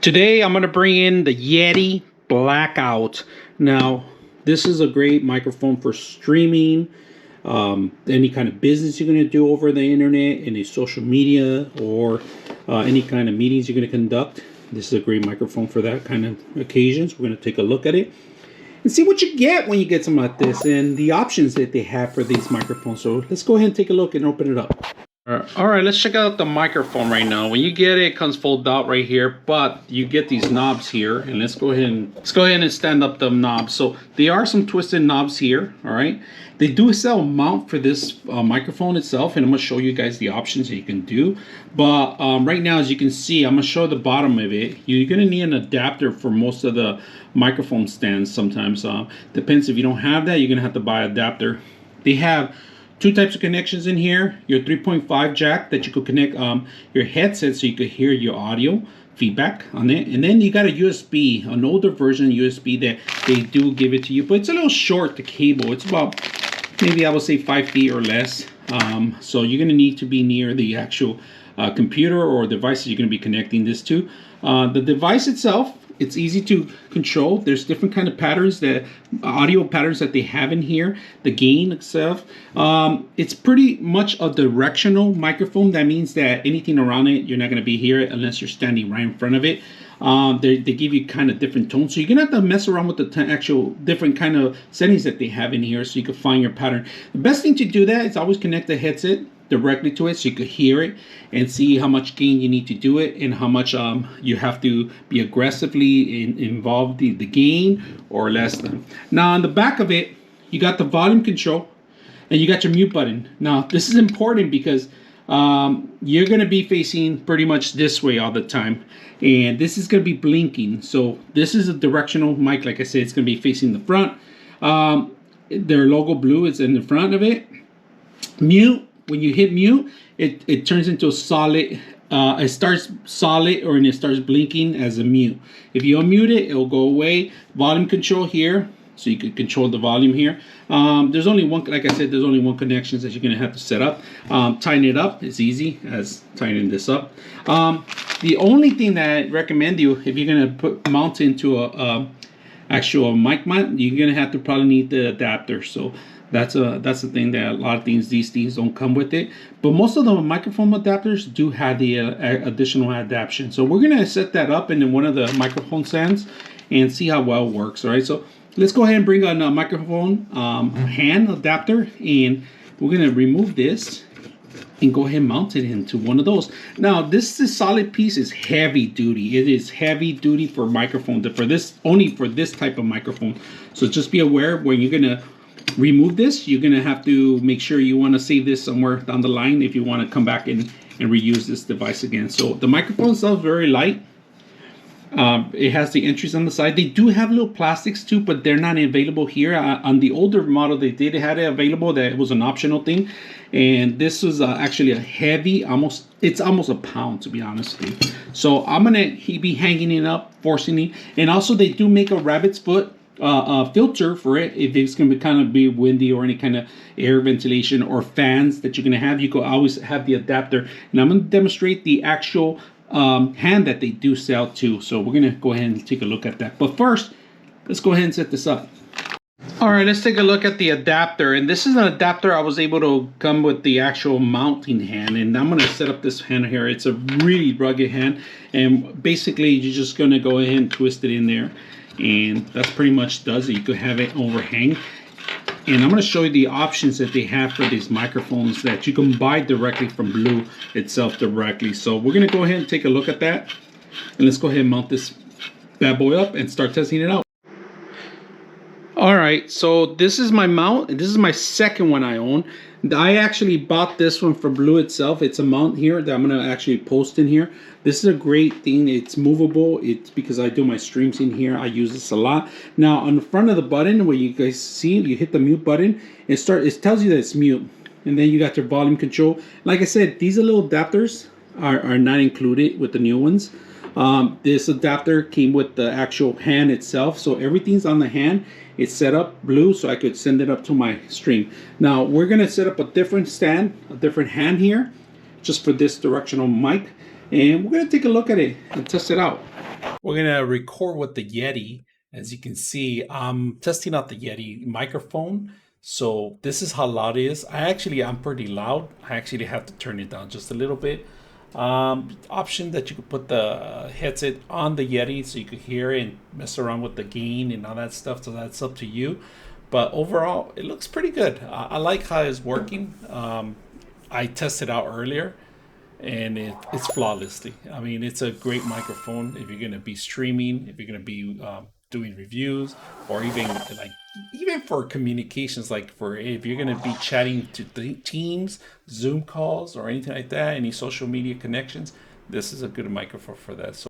Today I'm going to bring in the Yeti Blackout. Now, this is a great microphone for streaming, any kind of business you're going to do over the internet, any social media, or any kind of meetings you're going to conduct. This is a great microphone for that kind of occasions. We're going to take a look at it and see what you get when you get something like this and the options that they have for these microphones. So let's go ahead and take a look and open it up. All right, let's check out the microphone right now. When you get it, it comes folded out right here, but you get these knobs here, and let's go ahead and stand up the knobs. So there are some twisted knobs here. All right, they do sell a mount for this microphone itself, and I'm gonna show you guys the options that you can do. But right now, as you can see, I'm gonna show the bottom of it. You're gonna need an adapter for most of the microphone stands. Sometimes depends. If you don't have that, you're gonna have to buy an adapter. They have two types of connections in here. Your 3.5 jack that you could connect your headset so you could hear your audio feedback on it. And then you got a USB, an older version USB that they do give it to you. But it's a little short, the cable. It's about, maybe I would say 5 feet or less. So you're going to need to be near the actual computer or devices you're going to be connecting this to. The device itself, it's easy to control. There's different kind of patterns, that audio patterns that they have in here. The gain itself, it's pretty much a directional microphone. That means that anything around it, you're not going to be hear it unless you're standing right in front of it. They give you kind of different tones, so you're gonna have to mess around with the actual different kind of settings that they have in here so you can find your pattern. The best thing to do that is always connect the headset directly to it so you could hear it and see how much gain you need to do it and how much you have to be aggressively involved the gain or less than. Now on the back of it, you got the volume control and you got your mute button. Now this is important because you're going to be facing pretty much this way all the time, and this is going to be blinking. So this is a directional mic. Like I said, it's going to be facing the front. Their logo blue is in the front of it. Mute, when you hit mute, it turns into a solid. It starts solid, or it starts blinking as a mute. If you unmute it, it'll go away. Volume control here, so you can control the volume here. There's only one, like I said, there's only one connection that you're gonna have to set up. Tighten it up, it's easy as tightening this up. The only thing that I recommend you, if you're gonna mount into a actual mic mount, you're gonna have to probably need the adapter. So that's the thing, that a lot of these things don't come with it. But most of the microphone adapters do have the additional adaptation. So we're gonna set that up in one of the microphone stands and see how well it works. All right, so let's go ahead and bring on a microphone hand adapter, and we're gonna remove this and go ahead and mount it into one of those. Now this solid piece is heavy duty. It is heavy duty for microphone, only for this type of microphone. So just be aware when you're gonna remove this, you're gonna have to make sure you want to save this somewhere down the line if you want to come back and reuse this device again. So the microphone itself is very light. It has the entries on the side. They do have little plastics too, but they're not available here. On the older model, they did have it available. That it was an optional thing, and this was actually a heavy, it's almost a pound, to be honest with you. So I'm gonna be hanging it up, forcing it, and also they do make a rabbit's foot filter for it if it's going to kind of be windy or any kind of air ventilation or fans that you're going to have. You could always have the adapter, and I'm going to demonstrate the actual hand that they do sell too. So we're going to go ahead and take a look at that. But first, let's go ahead and set this up. All right, let's take a look at the adapter. And this is an adapter I was able to come with the actual mounting hand, and I'm going to set up this hand here. It's a really rugged hand, and basically you're just going to go ahead and twist it in there, and that's pretty much does it. You could have it overhang, and I'm going to show you the options that they have for these microphones that you can buy directly from Blue itself directly. So we're going to go ahead and take a look at that, and let's go ahead and mount this bad boy up and start testing it out. All right, so this is my mount. This is my second one I own. I actually bought this one from Blue itself. It's a mount here that I'm gonna actually post in here. This is a great thing. It's movable. It's because I do my streams in here. I use this a lot. Now on the front of the button, where you guys see, you hit the mute button. It tells you that it's mute, and then you got your volume control. Like I said, these little adapters are not included with the new ones. This adapter came with the actual hand itself, so everything's on the hand. It's set up Blue, so I could send it up to my stream. Now we're gonna set up a different stand, a different hand here, just for this directional mic, and we're gonna take a look at it and test it out. We're gonna record with the Yeti. As you can see, I'm testing out the Yeti microphone. So this is how loud it is. I'm pretty loud. I actually have to turn it down just a little bit. Option that you could put the headset on the Yeti so you could hear it and mess around with the gain and all that stuff. So that's up to you. But overall, it looks pretty good. I like how it's working. I tested out earlier and it's flawlessly. I mean, it's a great microphone if you're going to be streaming, if you're going to be doing reviews, or even for communications, like for if you're going to be chatting to Teams, Zoom calls, or anything like that, any social media connections. This is a good microphone for that. So